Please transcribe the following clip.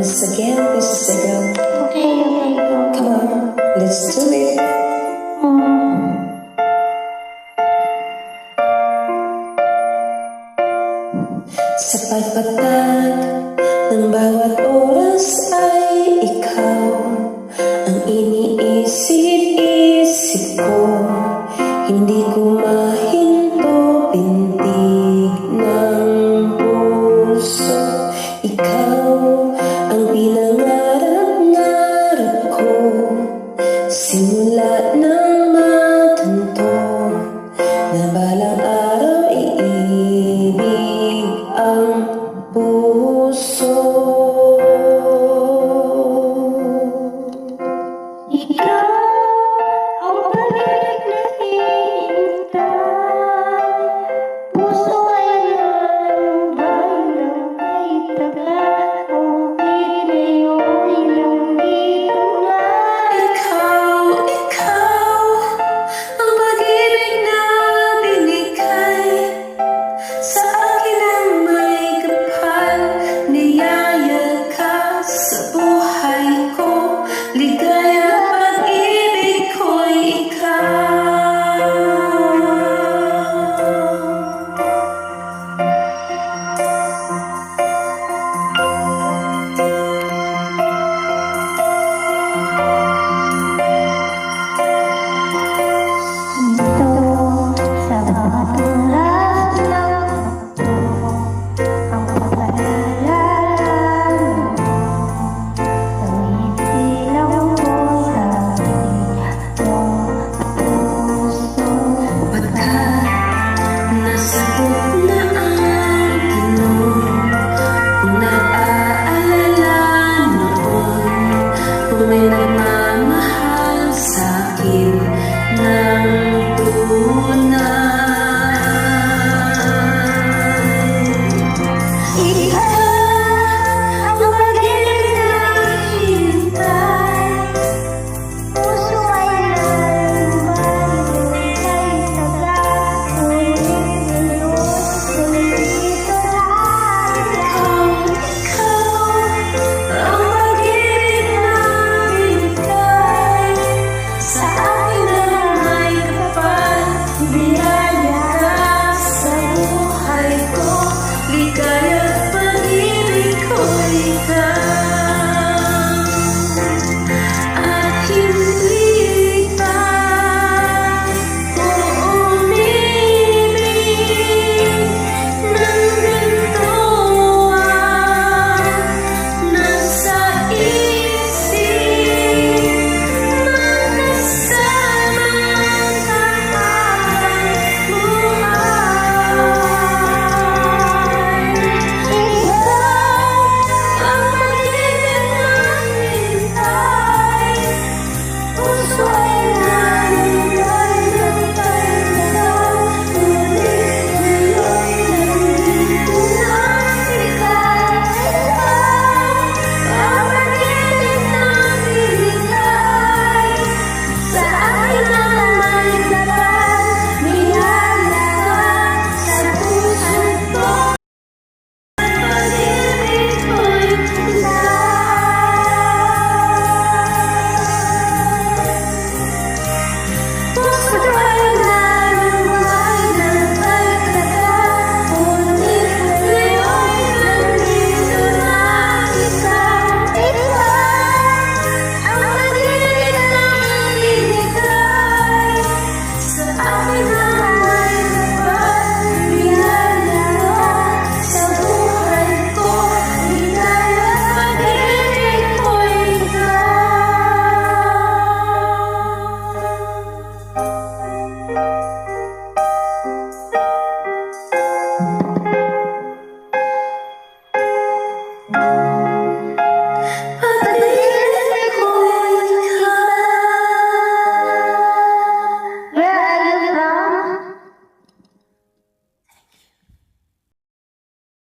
once again, this is the girl. Okay, go. Come on, let's do it. Sa pagpatag ng bawat oras ay ikaw ang iniisip-isip ko. Hindi ko mahinto pintig ng puso. Ikaw ang pinangarap-ngarap ko, simula ng matunto na balang araw iibig ang puso. Ikaw ang pag-ibig na hinihintay. Puso ay nalambay ng may taga. Ang piniyo'y nandito na. Ikaw ang pag-ibig na binigay sa akin ang may kapal. Niyaya ka sa buhay ko, ligaya pag-ibig ko'y ikaw. Dito sa bawat oras ng mundo, ang pag-alala mo, tumipilaw ko sa piling mong puso. Pagkat nasagot na ang tanong, kung nag-aalala noon, kung may nagmamahal sa'kin ng tunay. Ikaw ang pag-ibig na hinihintay. Puso ay nalambay ng may taga. Ngunit ngayon nandito na ikaw. Ang pag-ibig na binigay sa akin ang may kapal. Biyaya ka sa buhay ko, ligaya at pag-ibig ko'y ikaw. At hindi pa umibig ng ganito ang nasa isip, magkasama kahit buhay. Ikaw ang pag-ibig na hinihintay. Puso ay nalambay ng may taga. Ngunit ngayon nandito na ikaw. Ang pag-ibig na binigay sa akin ang may kapal. Niyaya ka sa puso ko, pag-ibig ko'y puso ay nalambay ng may taga. Ngunit ngayon nandito na ikaw. Ang pag-ibig na binigay sa akin